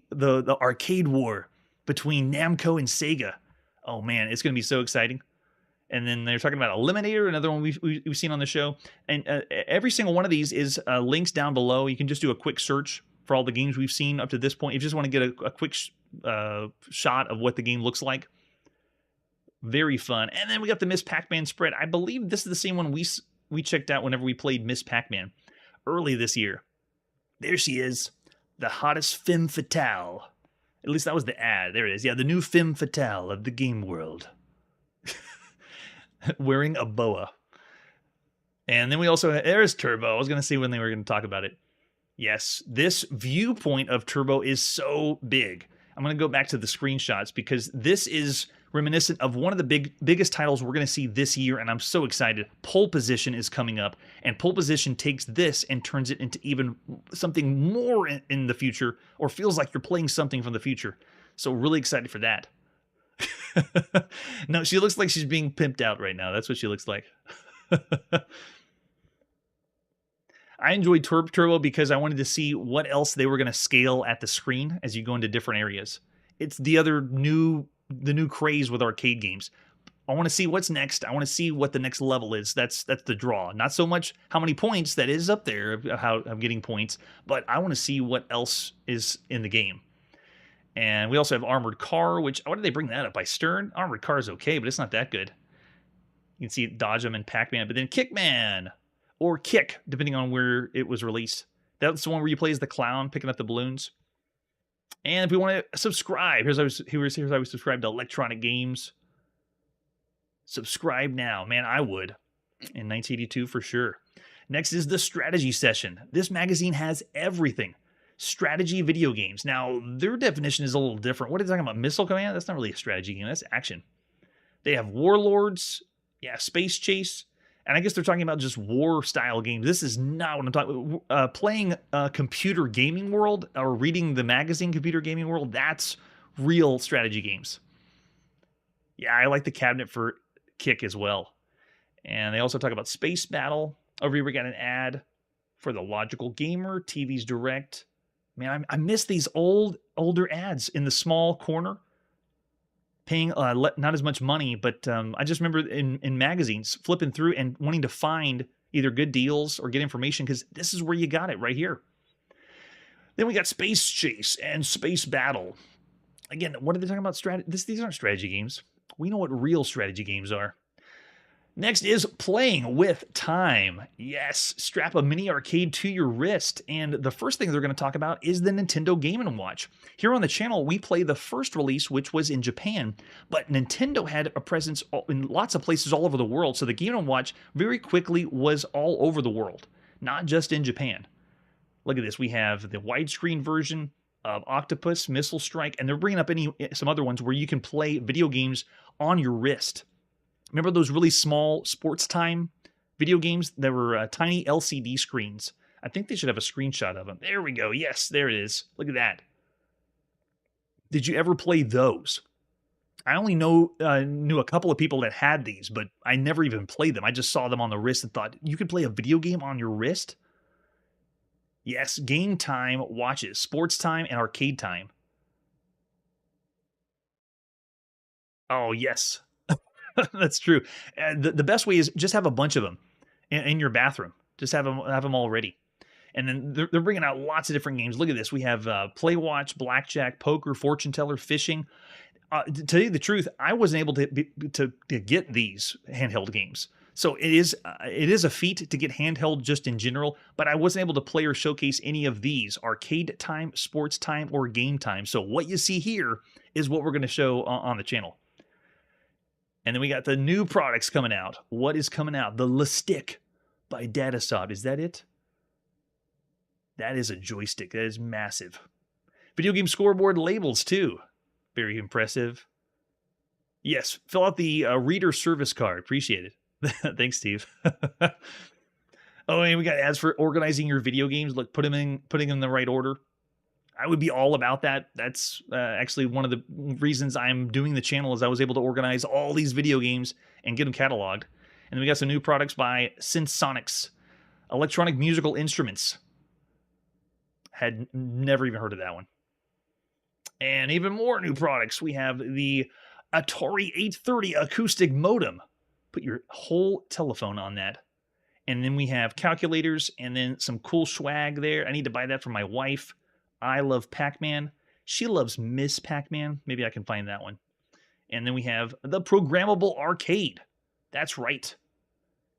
arcade war between Namco and Sega. Oh man, it's going to be so exciting. And then they're talking about Eliminator, another one we've seen on the show. And every single one of these is links down below. You can just do a quick search for all the games we've seen up to this point. If you just want to get a quick shot of what the game looks like. Very fun. And then we got the Miss Pac-Man spread. I believe this is the same one we checked out whenever we played Miss Pac-Man early this year. There she is. The hottest femme fatale. At least that was the ad. There it is. Yeah, the new femme fatale of the game world. Wearing a boa. And then we also, there's Turbo. I was going to see when they were going to talk about it. Yes, this viewpoint of Turbo is so big. I'm going to go back to the screenshots because this is reminiscent of one of the biggest titles we're going to see this year, and I'm so excited. Pole Position is coming up, and Pole Position takes this and turns it into even something more in the future, or feels like you're playing something from the future. So really excited for that. No, she looks like she's being pimped out right now. That's what she looks like. I enjoyed Turbo because I wanted to see what else they were going to scale at the screen as you go into different areas. It's the new craze with arcade games. I want to see what's next. I want to see what the next level is. That's the draw. Not so much how many points that is up there, how I'm getting points, but I want to see what else is in the game. And we also have Armored Car, which, why did they bring that up? By Stern? Armored Car is okay, but it's not that good. You can see Dodge 'em and Pac-Man, but then Kickman, or Kick, depending on where it was released. That's the one where you play as the clown, picking up the balloons. And if we want to subscribe, here's how I was subscribed to Electronic Games. Subscribe now. Man, I would. In 1982 for sure. Next is the strategy session. This magazine has everything. Strategy video games. Now, their definition is a little different. What are they talking about? Missile Command? That's not really a strategy game. That's action. They have Warlords. Yeah, Space Chase. And I guess they're talking about just war-style games. This is not what I'm talking about. Playing Computer Gaming World or reading the magazine Computer Gaming World, that's real strategy games. Yeah, I like the cabinet for Kick as well. And they also talk about Space Battle. Over here we got an ad for the Logical Gamer, TV's Direct. Man, I miss these older ads in the small corner. Paying not as much money, but I just remember in magazines flipping through and wanting to find either good deals or get information because this is where you got it right here. Then we got Space Chase and Space Battle. Again, what are they talking about? These aren't strategy games. We know what real strategy games are. Next is Playing with Time. Yes, strap a mini arcade to your wrist. And the first thing they're going to talk about is the Nintendo Game & Watch. Here on the channel, we play the first release, which was in Japan, but Nintendo had a presence in lots of places all over the world, so the Game & Watch very quickly was all over the world, not just in Japan. Look at this. We have the widescreen version of Octopus, Missile Strike, and they're bringing up some other ones where you can play video games on your wrist. Remember those really small Sports Time video games that were tiny LCD screens? I think they should have a screenshot of them. There we go. Yes, there it is. Look at that. Did you ever play those? I only knew a couple of people that had these, but I never even played them. I just saw them on the wrist and thought, you could play a video game on your wrist? Yes, Game Time watches, Sports Time, and Arcade Time. Oh, yes. That's true. The best way is just have a bunch of them in your bathroom. Just have them all ready. And then they're bringing out lots of different games. Look at this. We have Play Watch, Blackjack, Poker, Fortune Teller, Fishing. To tell you the truth, I wasn't able to get these handheld games. So it is a feat to get handheld just in general, but I wasn't able to play or showcase any of these, Arcade Time, Sports Time, or Game Time. So what you see here is what we're going to show on the channel. And then we got the new products coming out. What is coming out? The Stick by Datasoft. Is that it? That is a joystick. That is massive. Video game scoreboard labels too. Very impressive. Yes, fill out the reader service card. Appreciate it. Thanks, Steve. Oh, and we got ads for organizing your video games. Look, putting them in the right order. I would be all about that. That's actually one of the reasons I'm doing the channel is I was able to organize all these video games and get them cataloged. And then we got some new products by Synthsonics, electronic musical instruments. Had never even heard of that one. And even more new products. We have the Atari 830 acoustic modem. Put your whole telephone on that. And then we have calculators and then some cool swag there. I need to buy that for my wife. I love Pac-Man. She loves Miss Pac-Man. Maybe I can find that one. And then we have the programmable arcade. That's right.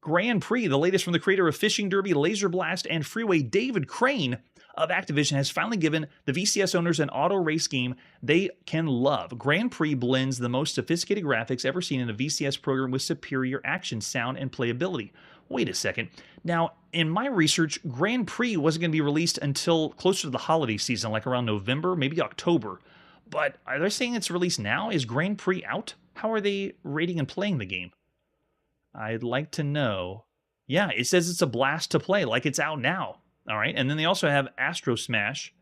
Grand Prix, the latest from the creator of Fishing Derby, Laser Blast, and Freeway, David Crane of Activision, has finally given the VCS owners an auto race game they can love. Grand Prix blends the most sophisticated graphics ever seen in a VCS program with superior action, sound, and playability. Wait a second. Now, in my research, Grand Prix wasn't going to be released until closer to the holiday season, like around November, maybe October. But are they saying it's released now? Is Grand Prix out? How are they rating and playing the game? I'd like to know. Yeah, it says it's a blast to play, like it's out now. All right, and then they also have Astro Smash,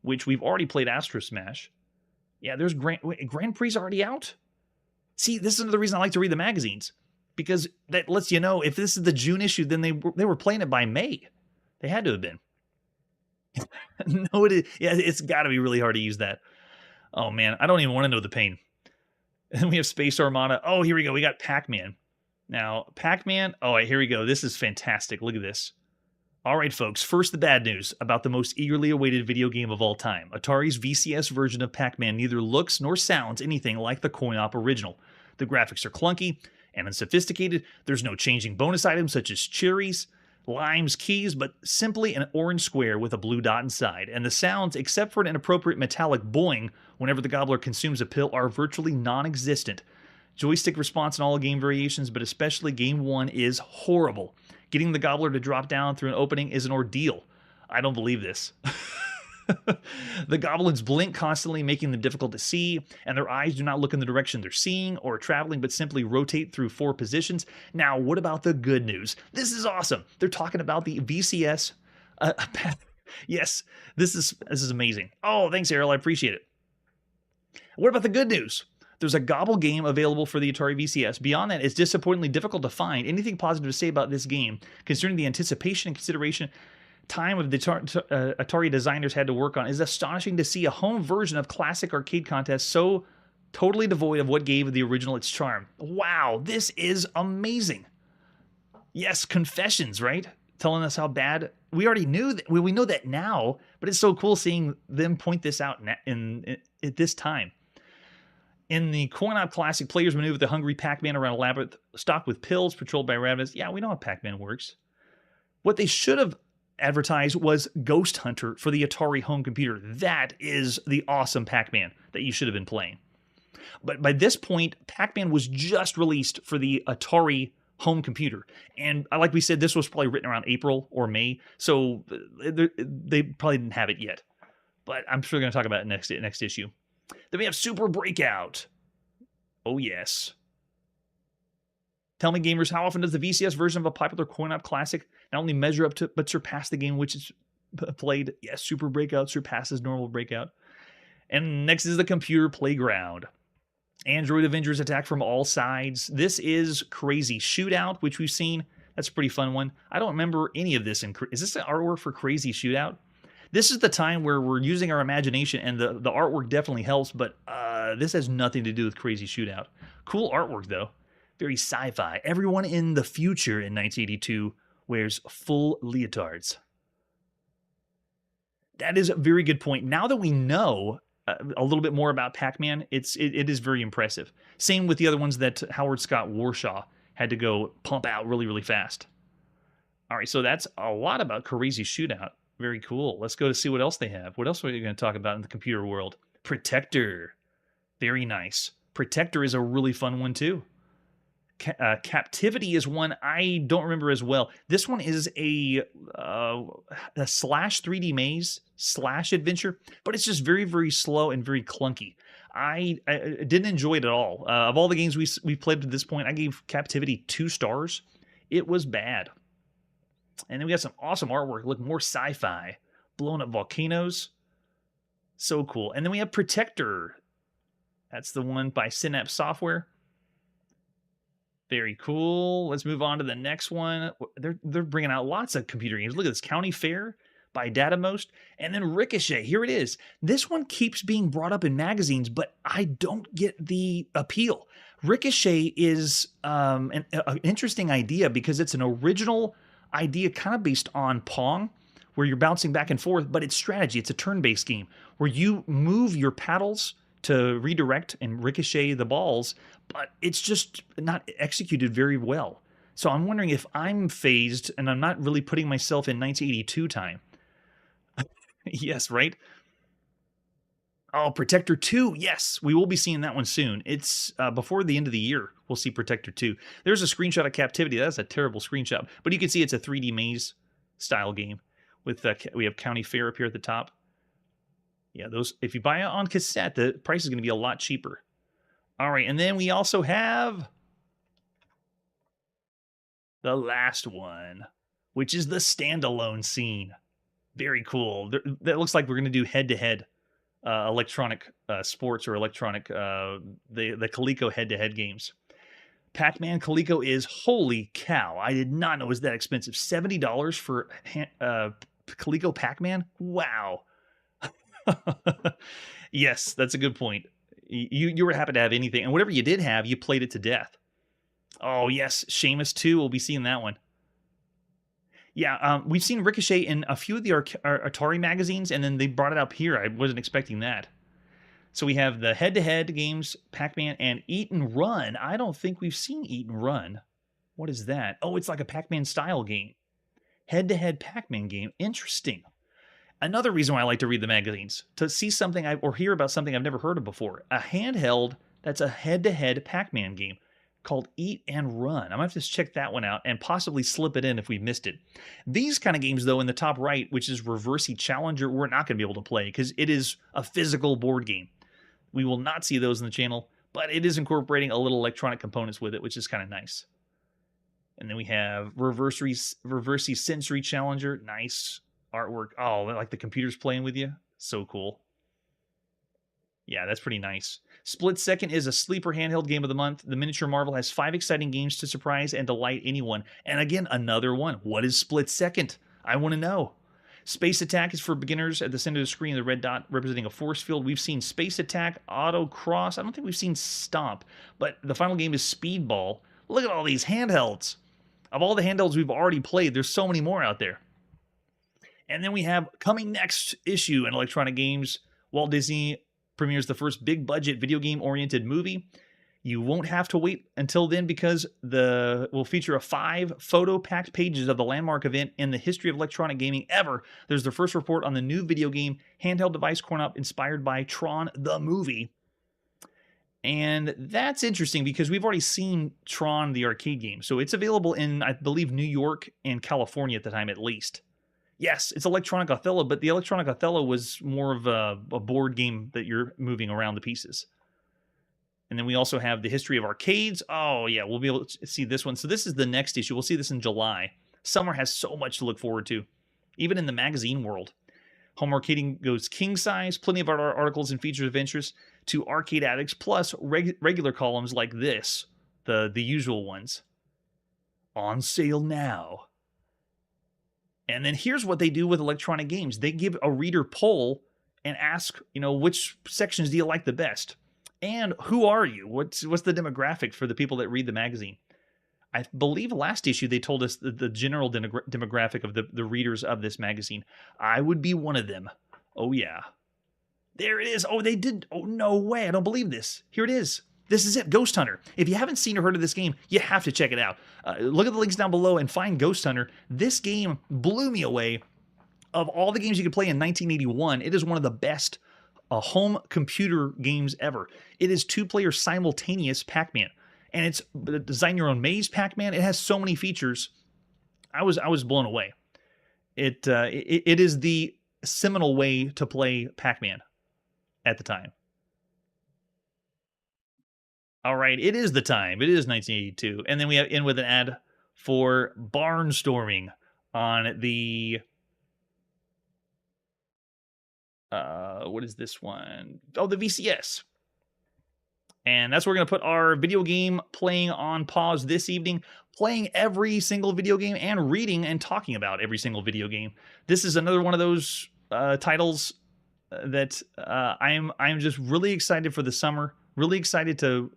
which we've already played Astro Smash. Yeah, there's Grand Prix already out? See, this is another reason I like to read the magazines, because that lets you know if this is the June issue, then they were playing it by May. They had to have been. No, it is. Yeah, it's got to be really hard to use that. Oh, man, I don't even want to know the pain. And then we have Space Armada. Oh, here we go. We got Pac-Man. Now, Pac-Man. Oh, here we go. This is fantastic. Look at this. All right, folks, first the bad news about the most eagerly awaited video game of all time. Atari's VCS version of Pac-Man neither looks nor sounds anything like the coin-op original. The graphics are clunky and unsophisticated. There's no changing bonus items such as cherries, limes, keys, but simply an orange square with a blue dot inside. And the sounds, except for an inappropriate metallic boing whenever the gobbler consumes a pill, are virtually non-existent. Joystick response in all game variations, but especially game 1, is horrible. Getting the gobbler to drop down through an opening is an ordeal. I don't believe this. The goblins blink constantly, making them difficult to see, and their eyes do not look in the direction they're seeing or traveling, but simply rotate through 4 positions. Now, what about the good news? This is awesome. They're talking about the VCS. Yes, this is amazing. Oh, thanks, Errol. I appreciate it. What about the good news? There's a Gobble game available for the Atari VCS. Beyond that, it's disappointingly difficult to find anything positive to say about this game, considering the anticipation and consideration time of the Atari designers had to work on. It's astonishing to see a home version of classic arcade contests so totally devoid of what gave the original its charm. Wow, this is amazing. Yes, confessions, right? Telling us how bad. We already knew that. We know that now, but it's so cool seeing them point this out at this time. In the coin-op classic, players maneuver the hungry Pac-Man around a labyrinth stocked with pills patrolled by rabbits. Yeah, we know how Pac-Man works. What they should have advertised was Ghost Hunter for the Atari home computer. That is the awesome Pac-Man that you should have been playing. But by this point, Pac-Man was just released for the Atari home computer. And like we said, this was probably written around April or May, so they probably didn't have it yet. But I'm sure we're going to talk about it next issue. Then we have Super Breakout. Oh, yes. Tell me, gamers, how often does the VCS version of a popular coin-op classic not only measure up to, but surpass the game which is played? Yes, Super Breakout surpasses normal Breakout. And next is the Computer Playground. Android Avengers attack from all sides. This is Crazy Shootout, which we've seen. That's a pretty fun one. I don't remember any of this. Is this the artwork for Crazy Shootout? This is the time where we're using our imagination, and the artwork definitely helps, but this has nothing to do with Crazy Shootout. Cool artwork, though. Very sci-fi. Everyone in the future in 1982 wears full leotards. That is a very good point. Now that we know a little bit more about Pac-Man, it is very impressive. Same with the other ones that Howard Scott Warshaw had to go pump out really, really fast. All right, so that's a lot about Crazy Shootout. Very cool. Let's go to see what else they have. What else are you going to talk about in the computer world? Protector. Very nice. Protector is a really fun one, too. Captivity is one I don't remember as well. This one is a slash 3D maze slash adventure, but it's just very, very slow and very clunky. I didn't enjoy it at all. Of all the games we played to this point, I gave Captivity 2 stars. It was bad. And then we got some awesome artwork. Look, more sci-fi. Blown up volcanoes. So cool. And then we have Protector. That's the one by Synapse Software. Very cool. Let's move on to the next one. They're bringing out lots of computer games. Look at this. County Fair by Datamost. And then Ricochet. Here it is. This one keeps being brought up in magazines, but I don't get the appeal. Ricochet is an interesting idea because it's an original idea kind of based on Pong, where you're bouncing back and forth, but it's strategy. It's a turn-based game where you move your paddles to redirect and ricochet the balls, but it's just not executed very well. So I'm wondering if I'm phased and I'm not really putting myself in 1982 time. Yes, right? Oh, Protector 2. Yes, we will be seeing that one soon. It's before the end of the year, we'll see Protector 2. There's a screenshot of Captivity. That's a terrible screenshot. But you can see it's a 3D maze style game. With we have County Fair up here at the top. Yeah, those. If you buy it on cassette, the price is going to be a lot cheaper. All right, and then we also have the last one, which is the standalone scene. Very cool. That looks like we're going to do head-to-head. Electronic sports or electronic the Coleco head-to-head games. Pac-Man Coleco is, holy cow, I did not know it was that expensive. $70 for Coleco Pac-Man? Wow. Yes, that's a good point. You were happy to have anything, and whatever you did have, you played it to death. Oh yes, Seamus 2. We'll be seeing that one. Yeah, we've seen Ricochet in a few of the Atari magazines, and then they brought it up here. I wasn't expecting that. So we have the head-to-head games, Pac-Man, and Eat and Run. I don't think we've seen Eat and Run. What is that? Oh, it's like a Pac-Man style game. Head-to-head Pac-Man game. Interesting. Another reason why I like to read the magazines, to see something or hear about something I've never heard of before. A handheld that's a head-to-head Pac-Man game called Eat and Run. I'm going to have to check that one out and possibly slip it in if we missed it. These kind of games, though, in the top right, which is Reversey Challenger, we're not going to be able to play because it is a physical board game. We will not see those in the channel, but it is incorporating a little electronic components with it, which is kind of nice. And then we have Reversey Sensory Challenger. Nice artwork. Oh, like the computer's playing with you. So cool. Yeah, that's pretty nice. Split Second is a sleeper handheld game of the month. The miniature marvel has 5 exciting games to surprise and delight anyone. And again, another one. What is Split Second? I want to know. Space Attack is for beginners. At the center of the screen, the red dot representing a force field. We've seen Space Attack, Autocross. I don't think we've seen Stomp. But the final game is Speedball. Look at all these handhelds. Of all the handhelds we've already played, there's so many more out there. And then we have coming next issue in Electronic Games, Walt Disney premieres the first big-budget video game-oriented movie. You won't have to wait until then because will feature 5 photo-packed pages of the landmark event in the history of electronic gaming ever. There's the first report on the new video game handheld device corn-up inspired by Tron the movie. And that's interesting because we've already seen Tron the arcade game. So it's available in, I believe, New York and California at the time at least. Yes, it's Electronic Othello, but the Electronic Othello was more of a board game that you're moving around the pieces. And then we also have the history of arcades. Oh, yeah, we'll be able to see this one. So this is the next issue. We'll see this in July. Summer has so much to look forward to, even in the magazine world. Home arcading goes king size, plenty of articles and features of interest to arcade addicts, plus regular columns like this, the usual ones. On sale now. And then here's what they do with electronic games. They give a reader poll and ask, which sections do you like the best? And who are you? What's the demographic for the people that read the magazine? I believe last issue they told us the general demographic of the readers of this magazine. I would be one of them. Oh, yeah. There it is. Oh, they did. Oh, no way. I don't believe this. Here it is. This is it, Ghost Hunter. If you haven't seen or heard of this game, you have to check it out. Look at the links down below and find Ghost Hunter. This game blew me away. Of all the games you could play in 1981, it is one of the best home computer games ever. It is 2-player simultaneous Pac-Man. And it's design your own maze Pac-Man. It has so many features. I was blown away. It is the seminal way to play Pac-Man at the time. All right, it is the time. It is 1982. And then we have in with an ad for Barnstorming on the... what is this one? Oh, the VCS. And that's where we're going to put our video game playing on pause this evening, playing every single video game and reading and talking about every single video game. This is another one of those titles that I'm just really excited for the summer. Really excited to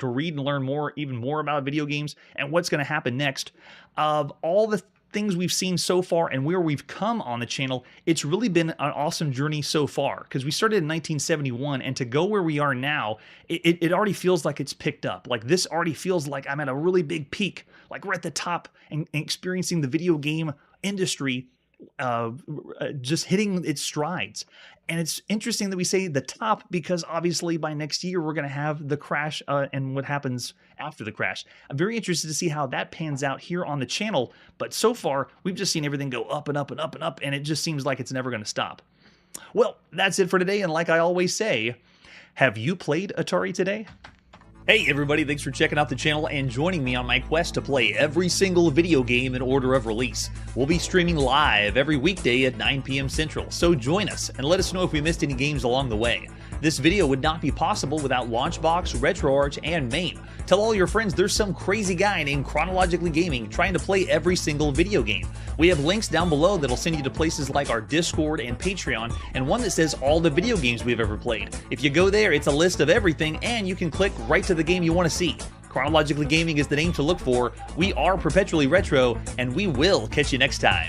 read and learn even more about video games and what's going to happen next. Of all the things we've seen so far and where we've come on the channel, it's really been an awesome journey so far because we started in 1971, and to go where we are now, it already feels like it's picked up. Like this already feels like I'm at a really big peak, like we're at the top and experiencing the video game industry just hitting its strides. And it's interesting that we say the top because obviously by next year we're going to have the crash and what happens after the crash. I'm very interested to see how that pans out here on the channel, but so far we've just seen everything go up and up and up and up, and it just seems like it's never going to stop. Well, that's it for today, and like I always say, have you played Atari today? Hey everybody, thanks for checking out the channel and joining me on my quest to play every single video game in order of release. We'll be streaming live every weekday at 9 p.m. Central, so join us and let us know if we missed any games along the way. This video would not be possible without Launchbox, RetroArch, and MAME. Tell all your friends there's some crazy guy named Chronologically Gaming trying to play every single video game. We have links down below that'll send you to places like our Discord and Patreon, and one that says all the video games we've ever played. If you go there, it's a list of everything, and you can click right to the game you want to see. Chronologically Gaming is the name to look for. We are Perpetually Retro, and we will catch you next time.